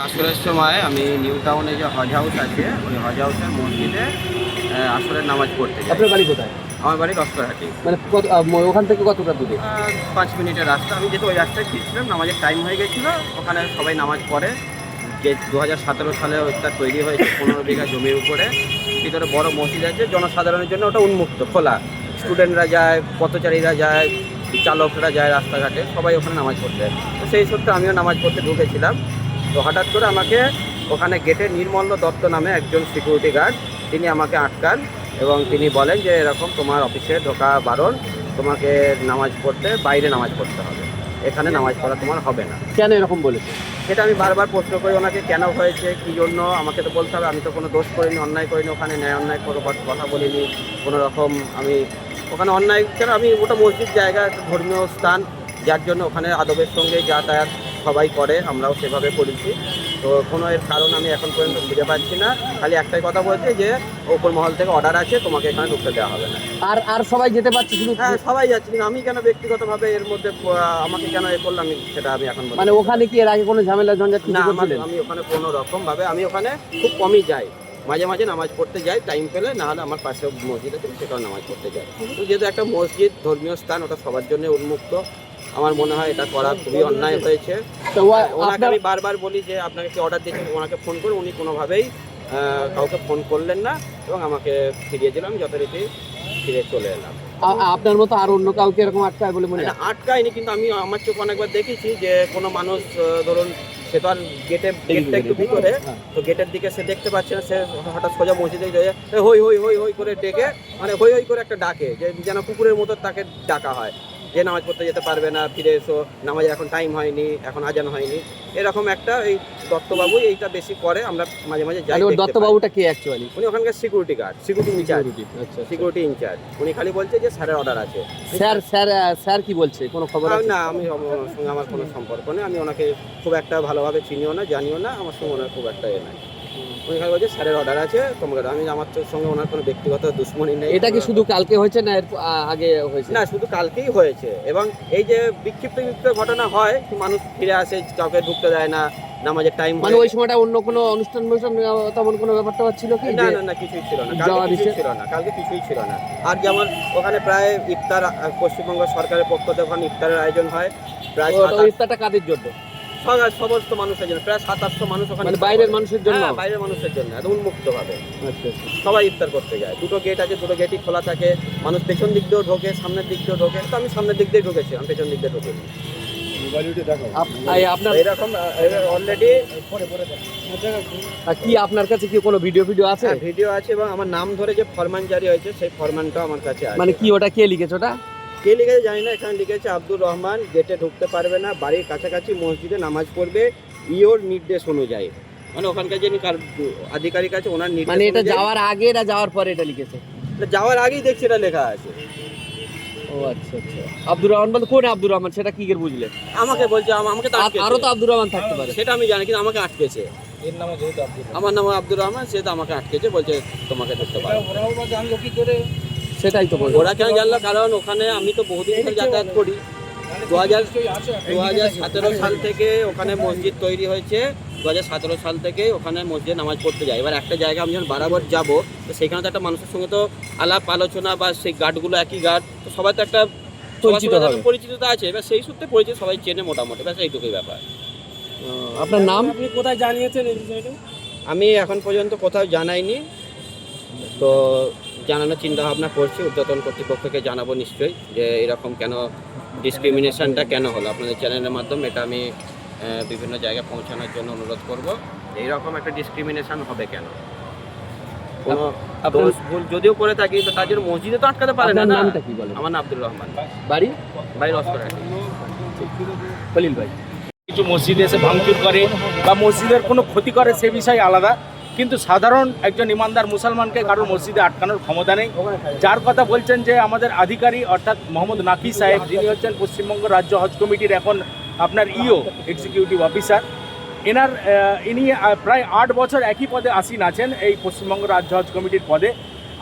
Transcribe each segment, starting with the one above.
আসরের সময় আমি নিউ টাউনে যে হজ হাউস আছে ওই হজ হাউসের মসজিদে আসরের নামাজ পড়তে যাই। আপনার বাড়ি কোথায়? আমার বাড়ি রসগোরহাটি। মানে কত ওখান থেকে কতটা দূরে? 5 মিনিটের রাস্তা। আমি যেহেতু ওই রাস্তায় ফিরছিলাম, নামাজের টাইম হয়ে গেছিলো, ওখানে সবাই নামাজ পড়ে। যে 2017 সালে ওটা তৈরি হয়েছে 15 বিঘা জমির উপরে। ভিতরে বড় মসজিদ আছে, জনসাধারণের জন্য ওটা উন্মুক্ত, খোলা। স্টুডেন্টরা যায়, পথচারীরা যায়, চালকরা যায়, রাস্তাঘাটে সবাই ওখানে নামাজ পড়তে। তো সেই সূত্রে আমিও নামাজ পড়তে ঢুকেছিলাম। তো হঠাৎ করে আমাকে ওখানে গেটে নির্মল্ল দত্ত নামে একজন সিকিউরিটি গার্ড, তিনি আমাকে আটকান এবং তিনি বলেন যে এরকম তোমার অফিসে ঢোকা বারণ, তোমাকে নামাজ পড়তে বাইরে নামাজ পড়তে হবে, এখানে নামাজ পড়া তোমার হবে না। কেন এরকম বলেছে? সেটা আমি বারবার প্রশ্ন করি ওনাকে, কেন হয়েছে, কী জন্য, আমাকে তো বলতে হবে। আমি তো কোনো দোষ করিনি, অন্যায় করিনি, ওখানে ন্যায় অন্যায় কোনো কথা বলিনি কোনো রকম। আমি ওখানে অন্যায় কেন, আমি ওটা মসজিদ জায়গা, একটা ধর্মীয় স্থান, যার জন্য ওখানে আদবের সঙ্গে যাতায়াত সবাই করে, আমরাও সেভাবে করেছি। তো কোনো এর কারণ আমি এখন পর্যন্ত খুঁজে পাচ্ছি না। খালি একটাই কথা বলছে যে ওপর মহল থেকে অর্ডার আছে, তোমাকে এখানে ঢুকতে দেওয়া হবে না। আর সবাই যেতে পারছে শুধু? হ্যাঁ, সবাই যাচ্ছে, কিন্তু আমি কেন ব্যক্তিগতভাবে এর মধ্যে আমাকে কেন এ করলাম, সেটা আমি এখন মানে ওখানে কি এর আগে কোনো ঝামেলা ঝঞ্ঝাট না। কিছু করছিলেন? আমি ওখানে কোনো রকমভাবে, আমি ওখানে খুব কমই যাই, মাঝে মাঝে নামাজ পড়তে যাই টাইম পেলে, না হলে আমার পাশে মসজিদ আছে সেখানে নামাজ পড়তে যাই। তো যেহেতু একটা মসজিদ ধর্মীয় স্থান, ওটা সবার জন্য উন্মুক্ত, আমার মনে হয় এটা করা খুবই অন্যায় হয়েছে। তো ওনাকে আমি বারবার বলি যে আপনাকে কি অর্ডার দিয়েছেন, ওনাকে ফোন করে, উনি কোনোভাবেই কাউকে ফোন করলেন না এবং আমাকে ফিরিয়ে দিলাম, যথারীতি ফিরে চলে এলাম। আপনার মতো আর অন্য কাউকে এরকম আটকায় বলে মনে হয়? আটকায়নি, কিন্তু আমি আমার চোখ অনেকবার দেখেছি যে কোনো মানুষ ধরুন সে তো আর গেটটা একটু ভিতরে, তো গেটের দিকে সে দেখতে পাচ্ছে না, সে হঠাৎ সোজা মসজিদে যায়, হই হই হই হই করে ডেকে, মানে হই হই করে একটা ডাকে, যে যেন কুকুরের মতো তাকে ডাকা হয় যে নামাজ পড়তে যেতে পারবে না, ফিরে এসো, নামাজের এখন টাইম হয়নি, এখন আজান হয়নি, এরকম একটা। এই দত্তবাবু এইটা বেশি করে, আমরা মাঝে মাঝে যাই। দত্তবাবুটা কি অ্যাকচুয়ালি? উনি ওখানকার সিকিউরিটি গার্ড, সিকিউরিটি ইনচার্জ, আচ্ছা, সিকিউরিটি ইনচার্জ। উনি খালি বলছে যে স্যারের অর্ডার আছে। স্যার কি বলছে, কোনো খবর আছে? না, আমি ওনার সঙ্গে আমার কোনো সম্পর্ক নেই, আমি ওনাকে খুব একটা ভালোভাবে চিনিও না, জানিও না, আমার সঙ্গে ওনার খুব একটা এ নাই। উনি খালি বলছে স্যারের অর্ডার আছে তোমাকে। আমি, আমার সঙ্গে ওনার কোনো ব্যক্তিগত দুশ্মনী নেই। এটা কি শুধু কালকে হয়েছে না আগে হয়েছে? না, শুধু কালকেই হয়েছে। এবং এই যে বিক্ষিপ্ত ঘটনা হয়, মানুষ ফিরে আসে, কাউকে ঢুকতে দেয় না, নামাজের টাইম, মানে ওই সময়টা অন্য কোনো অনুষ্ঠান তেমন কোনো ব্যাপারটা ছিল কি? না না না, কিছুই ছিল না, কালকে কিছুই ছিল না। আর যেমন ওখানে প্রায় ইফতার, পশ্চিমবঙ্গ সরকারের পক্ষ থেকে ওখানে ইফতারের আয়োজন হয়, প্রায় ইফতারটা কাদের জন্য? সমস্ত মানুষের জন্য, প্রায় 700-800 মানুষ ওখানে। মানে বাইরের মানুষের জন্য? বাইরের মানুষের জন্য, একদম উন্মুক্ত ভাবে। আচ্ছা, সবাই ইফতার করতে যায়। দুটো গেট আছে, দুটো গেটই খোলা থাকে, মানুষ পেছন দিক দিয়েও ঢোকে, সামনের দিক দিয়েও ঢোকে। তো আমি সামনের দিক দিয়ে ঢুকেছি, আমি পেছন দিক দিয়ে ঢুকেছি। আপনার এরকম অলরেডি কি আপনার কাছে কি কোনো ভিডিও আছে? ভিডিও আছে, এবং আমার নাম ধরে যে ফরমান জারি হয়েছে সেই ফরমানটাও আমার কাছে আছে। মানে কি ওটা কে লিখেছে? ওটা কে লিখেছে জানি না, এখানে লিখেছে আব্দুর রহমান, গেটে ঢুকতে পারবে না, বাড়ির কাছাকাছি মসজিদে নামাজ পড়বে ইওর নির্দেশ অনুযায়ী। মানে ওখানকার যিনি আধিকারিক আছে ওনার নির্দেশ। মানে এটা যাওয়ার আগে না যাওয়ার পরে এটা লিখেছে? যাওয়ার আগেই দেখছি এটা লেখা আছে। ও আচ্ছা আচ্ছা। আব্দুর রহমান বলতে কোন আব্দুর রহমান, সেটা কি করে বুঝলেন? আমাকে বলছে, আমাকে তো আটকেছে। আরো তো আব্দুর রহমান থাকতে পারে, সেটা আমি জানি, কিন্তু আমাকে আটকেছে। এর নাম যেহেতু আমার নাম আব্দুর রহমান, সে তো আমাকে আটকেছে, বলছে তোমাকে ঢুকতে পারবে। ওরাও বা জানলো কি করে? সেটাই তো বলছি। ওরা কেন জানলো? কারণ ওখানে আমি তো বহুদিন ধরে যাতায়াত করি। 2017 সাল থেকে ওখানে মসজিদ তৈরি হয়েছে। 2017 সাল থেকে ওখানে মসজিদে নামাজ পড়তে যায়। এবার একটা জায়গা আমি যখন বারাবার যাবো, তো সেখানে তো একটা মানুষের সঙ্গে তো আলাপ আলোচনা, বা সেই গার্ডগুলো একই গার্ড, তো সবাই তো একটা পরিচিততা আছে। এবার সেই সূত্রে পরিচিত, সবাই চেনে মোটামুটি, ব্যাস এইটুকুই ব্যাপার। আপনার নাম? আপনি কোথায় জানিয়েছেন এই বিষয়টা? আমি এখন পর্যন্ত কোথাও জানাইনি, তো জানানোর চিন্তাভাবনা করছি। ঊর্ধ্বতন কর্তৃপক্ষকে জানাবো নিশ্চয়ই, যে এরকম কেন ডিসক্রিমিনেশনটা কেন হলো। আপনাদের চ্যানেলের মাধ্যমে এটা আমি বিভিন্ন জায়গায় পৌঁছানোর জন্য অনুরোধ করব। এইরকম একটা ডিসক্রিমিনেশন হবে কেন? কোনো দোষ ভুল যদিও করে থাকি, তো তার জন্য মসজিদে তো আটকাতে পারে না। নামটা কি বলেন? আমার নাম আব্দুর রহমান, বাড়ি রসগোরহাটি। খলিল ভাই, কিছু মসজিদে এসে ভাঙচুর করে বা মসজিদের কোনো ক্ষতি করে সে বিষয় আলাদা, কিন্তু সাধারণ একজন ইমানদার মুসলমানকে কারোর মসজিদে আটকানোর ক্ষমতা নেই। যার কথা বলছেন যে আমাদের আধিকারিক অর্থাৎ মোহাম্মদ নাকি সাহেব, যিনি হচ্ছেন পশ্চিমবঙ্গ রাজ্য হজ কমিটির এখন আপনার এক্সিকিউটিভ অফিসার, ইনি প্রায় 8 বছর একই পদে আসীন আছেন এই পশ্চিমবঙ্গ রাজ্য হজ কমিটির পদে।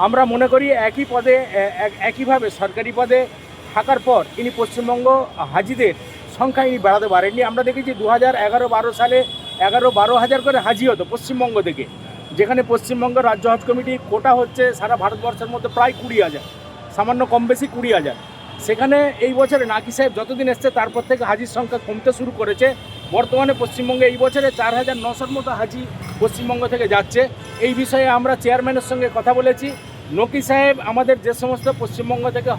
আমরা মনে করি একই পদে একইভাবে সরকারি পদে থাকার পর ইনি পশ্চিমবঙ্গ হাজিদের সংখ্যা ইনি বাড়াতে পারেননি। আমরা দেখেছি 2011-12 সালে 11-12 হাজার করে হাজি হতো পশ্চিমবঙ্গ থেকে, যেখানে পশ্চিমবঙ্গ রাজ্য হজ কমিটির কোটা হচ্ছে সারা ভারতবর্ষের মধ্যে প্রায় 20,000, সামান্য কম বেশি 20,000। সেখানে এই বছরে নাকি সাহেব যতদিন এসছে তারপর থেকে হাজির সংখ্যা কমতে শুরু করেছে। বর্তমানে পশ্চিমবঙ্গে এই বছরে 4,900 মতো হাজি পশ্চিমবঙ্গ থেকে যাচ্ছে। এই বিষয়ে আমরা চেয়ারম্যানের সঙ্গে কথা বলেছি। নকি সাহেব আমাদের যে সমস্ত পশ্চিমবঙ্গ থেকে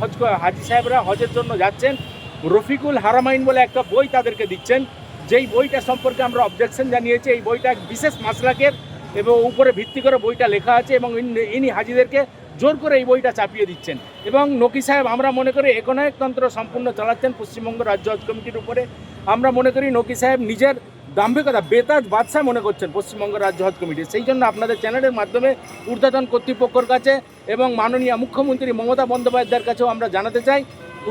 হাজি সাহেবরা হজের জন্য যাচ্ছেন, রফিকুল হারামাইন বলে একটা বই তাদেরকে দিচ্ছেন, যেই বইটা সম্পর্কে আমরা অবজেকশন জানিয়েছি। এই বইটা এক বিশেষ মাসলাকের এবং উপরে ভিত্তি করে বইটা লেখা আছে এবং ইনি হাজিদেরকে জোর করে এই বইটা চাপিয়ে দিচ্ছেন। এবং নকি সাহেব আমরা মনে করি একনায়কতন্ত্র সম্পূর্ণ চালাচ্ছেন পশ্চিমবঙ্গ রাজ্য হজ কমিটির উপরে। আমরা মনে করি নকি সাহেব নিজের দাম্ভিকতা বেতাজ বাদশাহ মনে করছেন পশ্চিমবঙ্গ রাজ্য হজ কমিটি। সেই জন্য আপনাদের চ্যানেলের মাধ্যমে ঊর্ধ্বতন কর্তৃপক্ষের কাছে এবং মাননীয় মুখ্যমন্ত্রী মমতা বন্দ্যোপাধ্যায়ের কাছেও আমরা জানাতে চাই,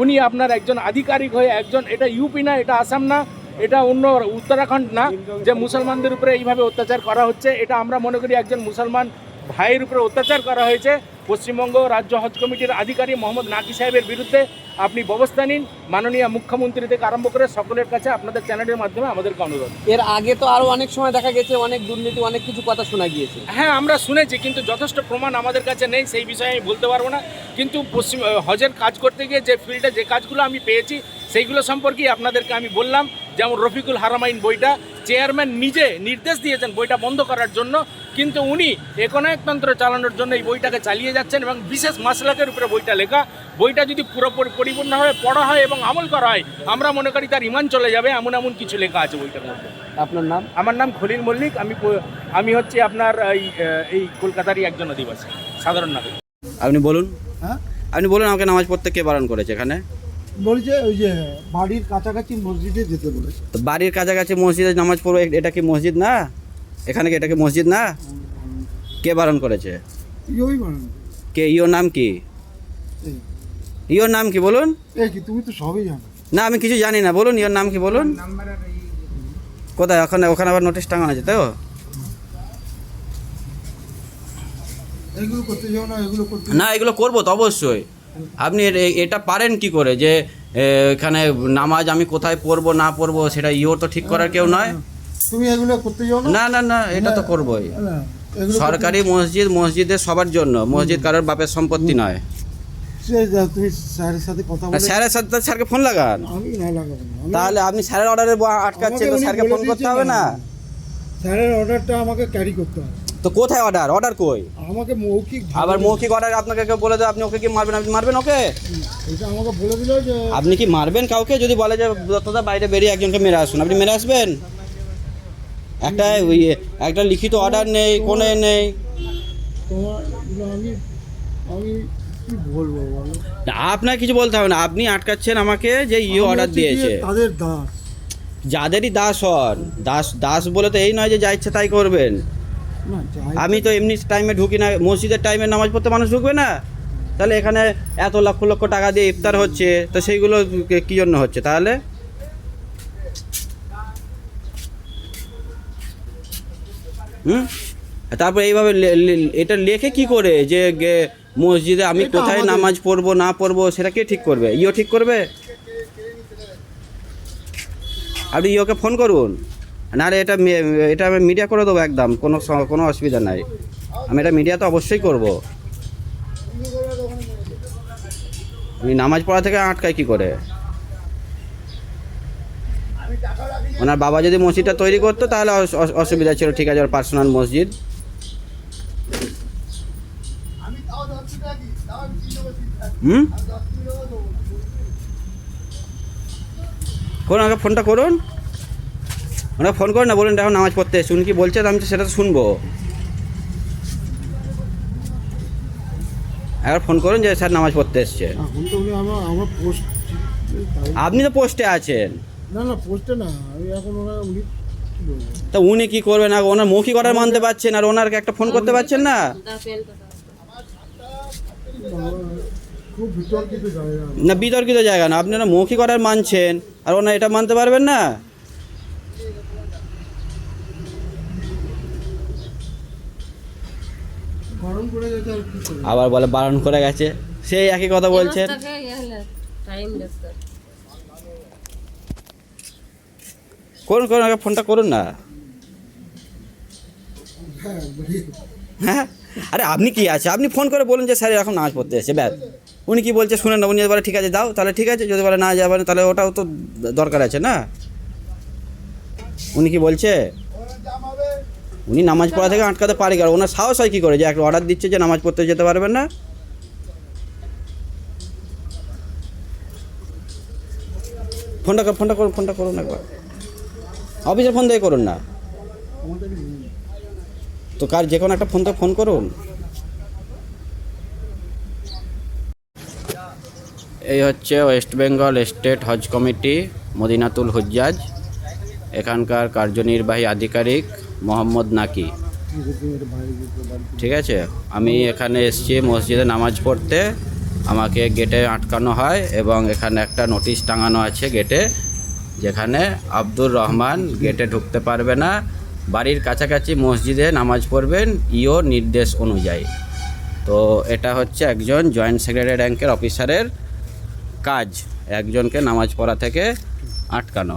উনি আপনার একজন আধিকারিক হয়ে একজন, এটা ইউপি না, এটা আসাম না, এটা অন্য উত্তরাখণ্ড না, যে মুসলমানদের উপরে এইভাবে অত্যাচার করা হচ্ছে। এটা আমরা মনে করি একজন মুসলমান ভাইয়ের উপরে অত্যাচার করা হয়েছে। পশ্চিমবঙ্গ রাজ্য হজ কমিটির আধিকারিক মোহাম্মদ নাকি সাহেবের বিরুদ্ধে আপনি ব্যবস্থা নিন। মাননীয় মুখ্যমন্ত্রী থেকে আরম্ভ করে সকলের কাছে আপনাদের চ্যানেলের মাধ্যমে আমাদেরকে অনুরোধ। এর আগে তো আরো অনেক সময় দেখা গেছে অনেক দুর্নীতি, অনেক কিছু কথা শোনা গিয়েছে। হ্যাঁ, আমরা শুনেছি, কিন্তু যথেষ্ট প্রমাণ আমাদের কাছে নেই, সেই বিষয়ে আমি বলতে পারবো না। কিন্তু হজের কাজ করতে গিয়ে যে ফিল্ডে যে কাজগুলো আমি পেয়েছি সেইগুলো সম্পর্কেই আপনাদেরকে আমি বললাম। যেমন রফিকুল হারামাইন বইটা চেয়ারম্যান নিজে নির্দেশ দিয়েছেন বইটা বন্ধ করার জন্য, কিন্তু উনি একনায়কতন্ত্র চালানোর জন্য এই বইটাকে চালিয়ে যাচ্ছেন এবং বিশেষ মাসলাকের উপরে বইটা লেখা। বইটা যদি পুরোপুরি পরিপূর্ণভাবে পড়া হয় এবং আমল করা হয়, আমরা মনে করি তার ইমান চলে যাবে, এমন এমন কিছু লেখা আছে বইটার মধ্যে। আপনার নাম? আমার নাম খলিল মল্লিক। আমি হচ্ছে আপনার এই কলকাতারই একজন অধিবাসী, সাধারণ নাগরিক। আপনি বলুন, হ্যাঁ, আপনি বলুন আমাকে নামাজ পড়তে কে বারণ করেছে এখানে? বলছে ওই যে বাড়ির কাছাকাছি মসজিদে যেতে বলেছে। তো বাড়ির কাছাকাছি মসজিদে নামাজ পড়বো, এটা কি মসজিদ না? এখানে কি এটা কি মসজিদ না? কে বারণ করেছে? ইয়োই বানানো। কে? ইয়োর নাম কি? এই, ইয়োর নাম কি বলুন? এই কি তুমি তো সবই জানো। না, আমি কিছু জানি না, বলুন ইয়োর নাম কি বলুন। কোথায়? ওখানে ওখানে আবার নোটিশ টাঙানো আছে তো? এগুলো করতে যাও না, এগুলো করতে না, এগুলো করবো তো অবশ্যই। আপনি এটা পারেন কি করে যে এখানে নামাজ আমি কোথায় পড়বো না পড়বো সেটা ইয়োর তো ঠিক করার কেউ নয়। তুমি এগুলো করতে যাও না। না না না, এটা তো করবোই। না, এগুলো সরকারি মসজিদ, মসজিদের সবার জন্য, মসজিদ কারোর বাপের সম্পত্তি নয়। তুমি স্যারের সাথে কথা আর বলে। স্যারের সাথে স্যারকে ফোন লাগান। আমি না লাগাবো না। তাহলে আপনি স্যারের অর্ডারে আটকাচ্ছেন, তো আমাকে উনি স্যারকে ফোন বলে করতে দিয়েছেন হবে না? স্যারের অর্ডারটা আমাকে ক্যারি করতে হবে। তো কোথায় অর্ডার? অর্ডার কই? আমাকে মৌখিক আবার মৌখিক অর্ডার আপনাকে কেউ বলে দেয়, আপনি ওকে কি মারবেন? আপনি মারবেন ওকে? এটা আমাকে বলে দিল যে আপনি কি মারবেন কাউকে যদি বলে যে দত্তদা বাইরে বেরিয়ে একজনকে মেরে আসুন? আপনি মেরে আসবেন? একটা লিখিত অর্ডার নেই, কোনো নেই। তোমার আমি আমি কি বলবো বলো। না, আপনার কিছু বলতে হবে না, আপনি আটকাচ্ছেন আমাকে যে আমি অর্ডার হচ্ছে দিয়েছে। গিয়ে তাদের দাস। যাদেরই দাস হন, দাস দাস বলে তো এই নয় যে যা ইচ্ছে তাই করবেন। না যাই আমি তো এমনি টাইমে ঢুকি না, মসজিদের টাইমে নামাজ পড়তে মানুষ ঢুকবে না? তাহলে এখানে এত লক্ষ লক্ষ টাকা দিয়ে ইফতার হচ্ছে, তো সেইগুলো কী জন্য হচ্ছে তাহলে? তারপর এইভাবে এটা লেখে কি করে যে মসজিদে আমি এটা কোথায় আমাদের- নামাজ পড়বো না পড়বো সেটা কে ঠিক করবে? ইও ঠিক করবে? আপনি ইওকে ফোন করুন, নাহলে এটা আমি মিডিয়া করে দেবো একদম, কোনো অসুবিধা নাই। আমি এটা মিডিয়া তো অবশ্যই করব। আমি নামাজ পড়া থেকে আটকাই কি করে? ওনার বাবা যদি মসজিদটা তৈরি করতো তাহলে অসুবিধা ছিল, ঠিক আছে, ওর পার্সোনাল মসজিদ। করুন, আমাকে ফোনটা করুন, ওনাকে ফোন করুন না, বলুন দেখো নামাজ পড়তে এসে, উনি কি বলছেন আমি তো সেটা তো শুনবো। একবার ফোন করুন যে স্যার নামাজ পড়তে এসছে। এখন তো উনি আমার পোস্ট। আপনি তো পোস্টে আছেন। না না পোস্টে না, আমি এখন উনি কি বলবো। তা উনি কি করবেন? ওনার মৌখিক অর্ডার মানতে পারছেন আর ওনারকে একটা ফোন করতে পারছেন না? খুব বিতর্কিত জায়গা। না, বিতর্কিত জায়গা না, আপনারা মৌখিক অর্ডার মানছেন আর ওনার এটা মানতে পারবেন না? গরম করে যেতে আর কি করবো। আবার বলে বারণ করে গেছে, সেই একই কথা বলছেন। করুন করুন, আগে ফোনটা করুন না। হ্যাঁ, আরে আপনি কি আছে, আপনি ফোন করে বলুন যে স্যার এরকম নামাজ পড়তে এসেছে, ব্যাস। উনি কি বলছে শুনেন না, উনি যদি বলে ঠিক আছে দাও, তাহলে ঠিক আছে, যদি বলে না যাবেন তাহলে ওটাও তো দরকার আছে না। উনি কি বলছে, উনি নামাজ পড়া থেকে আটকাতে পারে, আর ওনার সাহস হয় কী করে যে একটা অর্ডার দিচ্ছে যে নামাজ পড়তে যেতে পারবেন না। ফোনটা করুন একবার, অফিসের ফোন দিয়ে করুন না তো, কার যে কোনো একটা ফোন করুন। এই হচ্ছে ওয়েস্ট বেঙ্গল স্টেট হজ কমিটি মদিনাতুল হুজ্জাজ, এখানকার কার্যনির্বাহী আধিকারিক মোহাম্মদ নাকি। ঠিক আছে, আমি এখানে এসেছি মসজিদে নামাজ পড়তে, আমাকে গেটে আটকানো হয় এবং এখানে একটা নোটিশ টাঙানো আছে গেটে, যেখানে আব্দুর রহমান গেটে ঢুকতে পারবে না, বাড়ির কাছাকাছি মসজিদে নামাজ পড়বেন ইও নির্দেশ অনুযায়ী। তো এটা হচ্ছে একজন জয়েন্ট সেক্রেটারি র্যাঙ্কের অফিসারের কাজ, একজনকে নামাজ পড়া থেকে আটকানো।